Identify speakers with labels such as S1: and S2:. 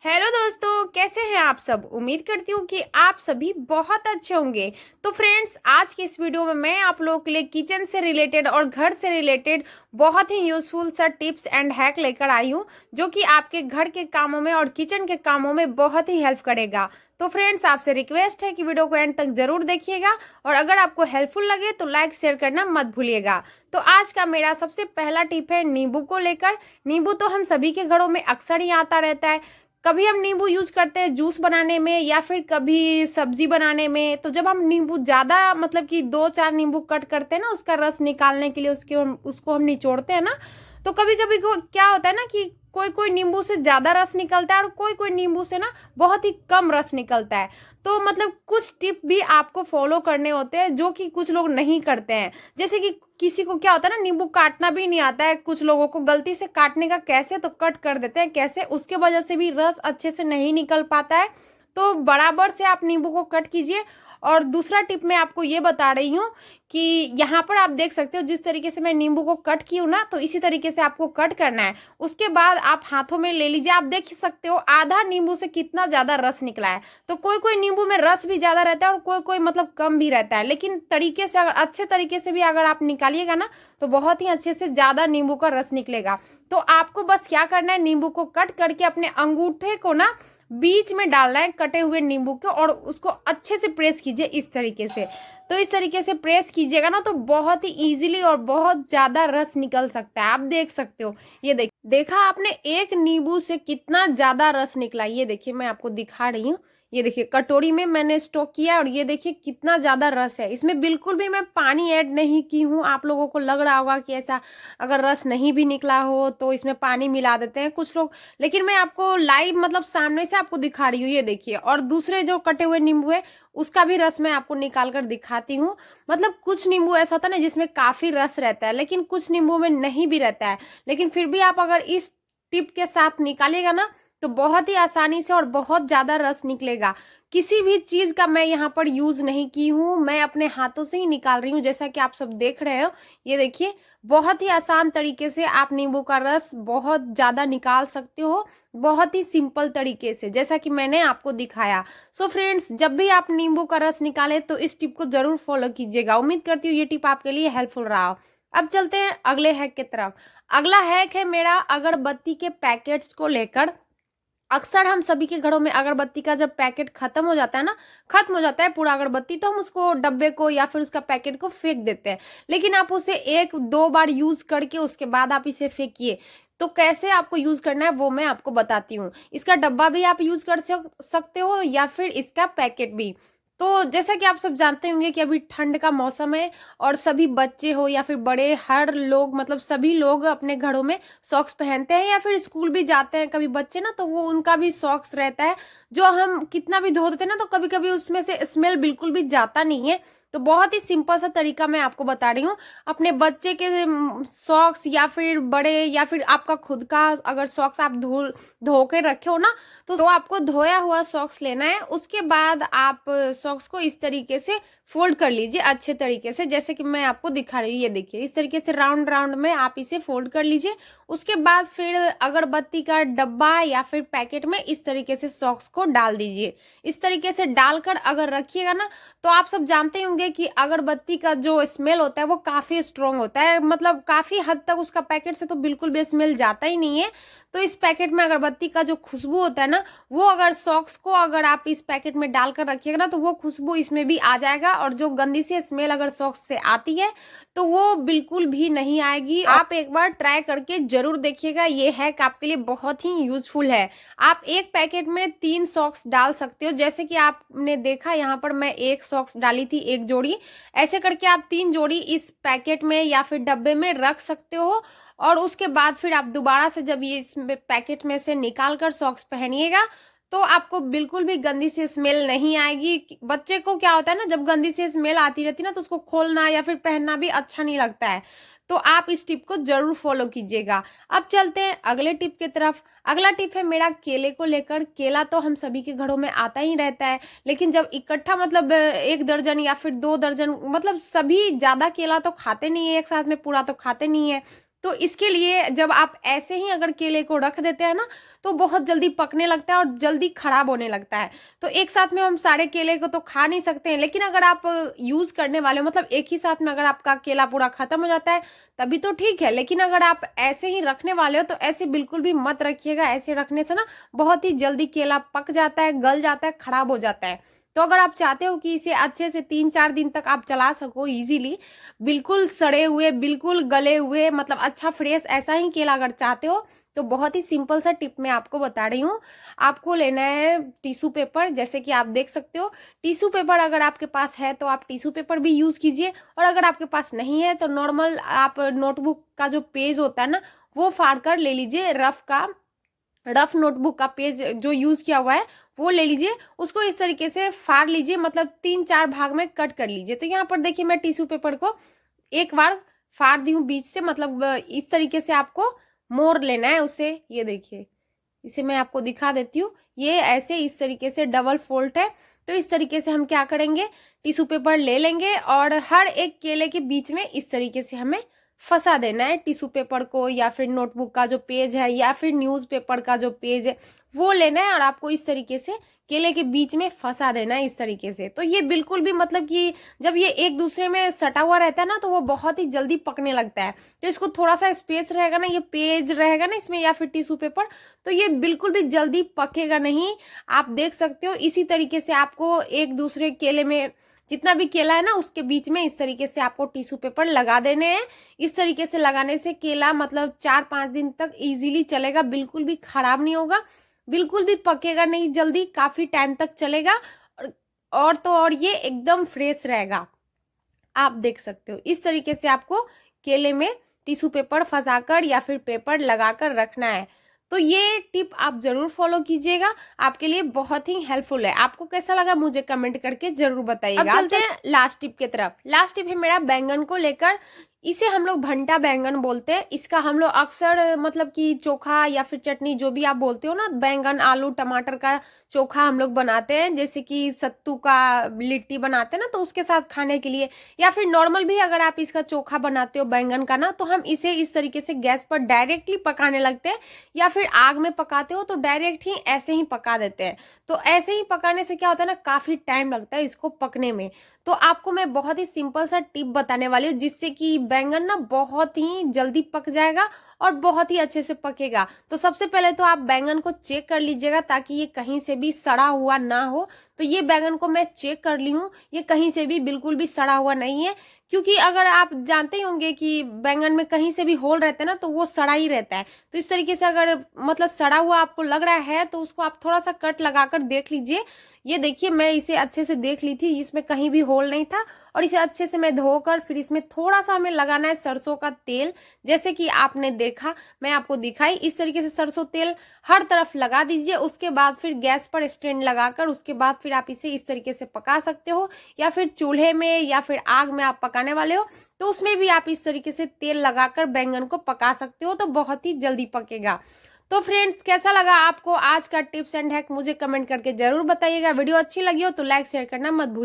S1: Hello दोस्तों, कैसे हैं आप सब। उम्मीद करती हूँ कि आप सभी बहुत अच्छे होंगे। तो फ्रेंड्स, आज की इस वीडियो में मैं आप लोगों के लिए किचन से रिलेटेड और घर से रिलेटेड बहुत ही यूजफुल सा टिप्स एंड हैक लेकर आई हूँ, जो कि आपके घर के कामों में और किचन के कामों में बहुत ही हेल्प करेगा। तो फ्रेंड्स, आपसे रिक्वेस्ट है कि वीडियो को एंड तक जरूर देखिएगा और अगर आपको हेल्पफुल लगे तो लाइक शेयर करना मत भूलिएगा। तो आज का मेरा सबसे पहला टिप है नींबू को लेकर। नींबू तो हम सभी के घरों में अक्सर ही आता रहता है। कभी हम नींबू यूज करते हैं जूस बनाने में या फिर कभी सब्जी बनाने में। तो जब हम नींबू ज्यादा मतलब कि 2-4 नींबू कट करते हैं ना, उसका रस निकालने के लिए उसको हम निचोड़ते हैं ना, तो कभी कभी को क्या होता है ना कि कोई कोई नींबू से ज्यादा रस निकलता है और कोई कोई नींबू से ना बहुत ही कम रस निकलता है। तो मतलब कुछ टिप भी आपको फॉलो करने होते हैं जो कि कुछ लोग नहीं करते हैं। जैसे कि किसी को क्या होता है ना, नींबू काटना भी नहीं आता है, कुछ लोगों को गलती से काटने का कैसे तो कट कर देते हैं कैसे, उसके वजह से भी रस अच्छे से नहीं निकल पाता है। तो बराबर से आप नींबू को कट कीजिए। और दूसरा टिप मैं आपको ये बता रही हूँ कि यहाँ पर आप देख सकते हो जिस तरीके से मैं नींबू को कट की हूँ ना, तो इसी तरीके से आपको कट करना है। उसके बाद आप हाथों में ले लीजिए। आप देख सकते हो आधा नींबू से कितना ज्यादा रस निकला है। तो कोई कोई नींबू में रस भी ज्यादा रहता है और कोई कोई मतलब कम भी रहता है, लेकिन तरीके से अगर अच्छे तरीके से भी अगर आप निकालिएगा ना, तो बहुत ही अच्छे से ज्यादा नींबू का रस निकलेगा। तो आपको बस क्या करना है, नींबू को कट करके अपने अंगूठे को ना बीच में डालना है कटे हुए नींबू के, और उसको अच्छे से प्रेस कीजिए इस तरीके से। तो इस तरीके से प्रेस कीजिएगा ना, तो बहुत ही इजीली और बहुत ज्यादा रस निकल सकता है। आप देख सकते हो, ये देखा आपने एक नींबू से कितना ज्यादा रस निकला। ये देखिए, मैं आपको दिखा रही हूँ। ये देखिए कटोरी में मैंने स्टॉक किया और ये देखिए कितना ज्यादा रस है। इसमें बिल्कुल भी मैं पानी ऐड नहीं की हूँ। आप लोगों को लग रहा होगा कि ऐसा अगर रस नहीं भी निकला हो तो इसमें पानी मिला देते हैं कुछ लोग, लेकिन मैं आपको लाइव मतलब सामने से आपको दिखा रही हूँ। ये देखिए, और दूसरे जो कटे हुए नींबू है उसका भी रस मैं आपको निकाल कर दिखाती हूँ। मतलब कुछ नींबू ऐसा होता है ना जिसमें काफी रस रहता है, लेकिन कुछ नींबू में नहीं भी रहता है। लेकिन फिर भी आप अगर इस टिप के साथ निकालिएगा ना, तो बहुत ही आसानी से और बहुत ज्यादा रस निकलेगा। किसी भी चीज का मैं यहाँ पर यूज नहीं की हूँ, मैं अपने हाथों से ही निकाल रही हूँ, जैसा कि आप सब देख रहे हो। ये देखिए, बहुत ही आसान तरीके से आप नींबू का रस बहुत ज्यादा निकाल सकते हो, बहुत ही सिंपल तरीके से, जैसा कि मैंने आपको दिखाया। सो फ्रेंड्स, जब भी आप नींबू का रस निकाले तो इस टिप को जरूर फॉलो कीजिएगा। उम्मीद करती हूँ ये टिप आपके लिए हेल्पफुल रहा हो। अब चलते हैं अगले हैक की तरफ। अगला हैक है मेरा अगरबत्ती के पैकेट्स को लेकर। अक्सर हम सभी के घरों में अगरबत्ती का जब पैकेट खत्म हो जाता है ना, खत्म हो जाता है पूरा अगरबत्ती, तो हम उसको डब्बे को या फिर उसका पैकेट को फेंक देते हैं। लेकिन आप उसे 1-2 बार यूज करके उसके बाद आप इसे फेंकिए। तो कैसे आपको यूज करना है वो मैं आपको बताती हूँ। इसका डब्बा भी आप यूज कर सकते हो या फिर इसका पैकेट भी। तो जैसा कि आप सब जानते होंगे कि अभी ठंड का मौसम है और सभी बच्चे हो या फिर बड़े, हर लोग मतलब सभी लोग अपने घरों में सॉक्स पहनते हैं या फिर स्कूल भी जाते हैं कभी बच्चे ना, तो वो उनका भी सॉक्स रहता है जो हम कितना भी धो देते हैं ना, तो कभी कभी उसमें से स्मेल बिल्कुल भी जाता नहीं है। तो बहुत ही सिंपल सा तरीका मैं आपको बता रही हूँ। अपने बच्चे के सॉक्स या फिर बड़े या फिर आपका खुद का अगर सॉक्स आप धो धो के रखे हो ना, तो आपको धोया हुआ सॉक्स लेना है। उसके बाद आप सॉक्स को इस तरीके से फोल्ड कर लीजिए अच्छे तरीके से, जैसे कि मैं आपको दिखा रही हूँ। ये देखिए, इस तरीके से राउंड राउंड में आप इसे फोल्ड कर लीजिए। उसके बाद फिर अगरबत्ती का डब्बा या फिर पैकेट में इस तरीके से सॉक्स को डाल दीजिए। इस तरीके से डालकर अगर रखिएगा ना, तो आप सब जानते होंगे कि अगरबत्ती का जो स्मेल होता है वो काफी स्ट्रोंग होता है, मतलब काफी हद तक उसका पैकेट से तो बिल्कुल भी स्मेल जाता ही नहीं है। तो इस पैकेट में अगरबत्ती का जो खुशबू होता है ना, वो अगर सॉक्स को अगर आप इस पैकेट में डालकर रखिएगा ना, तो वो खुशबू इसमें भी आ जाएगा और जो गंदी सी स्मेल अगर सॉक्स से आती है तो वो बिल्कुल भी नहीं आएगी। आप एक बार ट्राई करके जरूर देखिएगा, ये हैक आपके लिए बहुत ही यूजफुल है। आप एक पैकेट में 3 सॉक्स डाल सकते हो, जैसे कि आपने देखा यहाँ पर मैं एक सॉक्स डाली थी, एक जोड़ी। ऐसे करके आप 3 जोड़ी इस पैकेट में या फिर डब्बे में रख सकते हो। और उसके बाद फिर आप दोबारा से जब ये इस पैकेट में से निकाल कर सॉक्स पहनिएगा, तो आपको बिल्कुल भी गंदी सी स्मेल नहीं आएगी। बच्चे को क्या होता है ना, जब गंदी सी स्मेल आती रहती है ना, तो उसको खोलना या फिर पहनना भी अच्छा नहीं लगता है। तो आप इस टिप को जरूर फॉलो कीजिएगा। अब चलते हैं अगले टिप की तरफ। अगला टिप है मेरा केले को लेकर। केला तो हम सभी के घरों में आता ही रहता है, लेकिन जब इकट्ठा मतलब 1 दर्जन या फिर 2 दर्जन, मतलब सभी ज्यादा केला तो खाते नहीं है एक साथ में, पूरा तो खाते नहीं है। तो इसके लिए जब आप ऐसे ही अगर केले को रख देते हैं ना तो बहुत जल्दी पकने लगता है और जल्दी खराब होने लगता है। तो एक साथ में हम सारे केले को तो खा नहीं सकते हैं, लेकिन अगर आप यूज करने वाले हो, मतलब एक ही साथ में अगर आपका केला पूरा खत्म हो जाता है तभी तो ठीक है, लेकिन अगर आप ऐसे ही रखने वाले हो तो ऐसे बिल्कुल भी मत रखिएगा। ऐसे रखने से ना बहुत ही जल्दी केला पक जाता है, गल जाता है, खराब हो जाता है। तो अगर आप चाहते हो कि इसे अच्छे से 3-4 दिन तक आप चला सको इजीली, बिल्कुल सड़े हुए, बिल्कुल गले हुए, मतलब अच्छा फ्रेश ऐसा ही केला अगर चाहते हो तो बहुत ही सिंपल सा टिप मैं आपको बता रही हूँ। आपको लेना है टिश्यू पेपर, जैसे कि आप देख सकते हो। टिश्यू पेपर अगर आपके पास है तो आप टिश्यू पेपर भी यूज कीजिए, और अगर आपके पास नहीं है तो नॉर्मल आप नोटबुक का जो पेज होता है ना वो फाड़ कर ले लीजिए। रफ नोटबुक का पेज जो यूज किया हुआ है वो ले लीजिए, उसको इस तरीके से फाड़ लीजिए, मतलब 3-4 भाग में कट कर लीजिए। तो यहाँ पर देखिए मैं टिश्यू पेपर को एक बार फाड़ दी हूँ बीच से, मतलब इस तरीके से आपको मोड़ लेना है उसे। ये देखिए, इसे मैं आपको दिखा देती हूँ। ये ऐसे इस तरीके से डबल फोल्ड है। तो इस तरीके से हम क्या करेंगे, टिश्यू पेपर ले लेंगे और हर एक केले के बीच में इस तरीके से हमें फंसा देना है टिश्यू पेपर को, या फिर नोटबुक का जो पेज है या फिर न्यूज पेपर का जो पेज है वो लेना है और आपको इस तरीके से केले के बीच में फंसा देना है इस तरीके से। तो ये बिल्कुल भी, मतलब कि जब ये एक दूसरे में सटा हुआ रहता है ना तो वो बहुत ही जल्दी पकने लगता है। तो इसको थोड़ा सा स्पेस रहेगा ना, ये पेज रहेगा ना इसमें या फिर टिश्यू पेपर, तो ये बिल्कुल भी जल्दी पकेगा नहीं। आप देख सकते हो इसी तरीके से आपको एक दूसरे केले में जितना भी केला है ना उसके बीच में इस तरीके से आपको टिश्यू पेपर लगा देने हैं। इस तरीके से लगाने से केला मतलब 4-5 दिन तक इजीली चलेगा, बिल्कुल भी खराब नहीं होगा, बिल्कुल भी पकेगा नहीं जल्दी, काफी टाइम तक चलेगा। और तो और ये एकदम फ्रेश रहेगा। आप देख सकते हो इस तरीके से आपको केले में टिश्यू पेपर फंसाकर या फिर पेपर लगाकर रखना है। तो ये टिप आप जरूर फॉलो कीजिएगा, आपके लिए बहुत ही हेल्पफुल है। आपको कैसा लगा मुझे कमेंट करके जरूर बताइएगा। अब चलते हैं लास्ट टिप की तरफ। लास्ट टिप है मेरा बैंगन को लेकर। इसे हम लोग भंटा बैंगन बोलते हैं। इसका हम लोग अक्सर मतलब कि चोखा या फिर चटनी जो भी आप बोलते हो ना, बैंगन आलू टमाटर का चोखा हम लोग बनाते हैं, जैसे कि सत्तू का लिट्टी बनाते हैं ना तो उसके साथ खाने के लिए, या फिर नॉर्मल भी अगर आप इसका चोखा बनाते हो बैंगन का ना तो हम इसे इस तरीके से गैस पर डायरेक्टली पकाने लगते हैं, या फिर आग में पकाते हो तो डायरेक्ट ही ऐसे ही पका देते हैं। तो ऐसे ही पकाने से क्या होता है ना, काफी टाइम लगता है इसको पकने में। तो आपको मैं बहुत ही सिंपल सा टिप बताने वाली हूँ जिससे कि बैंगन ना बहुत ही जल्दी पक जाएगा और बहुत ही अच्छे से पकेगा। तो सबसे पहले तो आप बैंगन को चेक कर लीजिएगा ताकि ये कहीं से भी सड़ा हुआ ना हो। तो ये बैंगन को मैं चेक कर ली हूँ, ये कहीं से भी बिल्कुल भी सड़ा हुआ नहीं है, क्योंकि अगर आप जानते ही होंगे कि बैंगन में कहीं से भी होल रहता है ना तो वो सड़ा ही रहता है। तो इस तरीके से अगर मतलब सड़ा हुआ आपको लग रहा है तो उसको आप थोड़ा सा कट लगाकर देख लीजिए। ये देखिए मैं इसे अच्छे से देख ली थी, इसमें कहीं भी होल नहीं था। और इसे अच्छे से मैं धोकर फिर इसमें थोड़ा सा हमें लगाना है सरसों का तेल, जैसे कि आपने देखा मैं आपको दिखाई। इस तरीके से सरसों तेल हर तरफ लगा दीजिए। उसके बाद फिर गैस पर स्टैंड लगाकर उसके बाद फिर आप इसे इस तरीके से पका सकते हो, या फिर चूल्हे में या फिर आग में आप पकाने वाले हो तो उसमें भी आप इस तरीके से तेल लगाकर बैंगन को पका सकते हो, तो बहुत ही जल्दी पकेगा। तो फ्रेंड्स कैसा लगा आपको आज का टिप्स एंड हैक मुझे कमेंट करके जरूर बताइएगा। वीडियो अच्छी लगी हो तो लाइक शेयर करना मत भूलिए।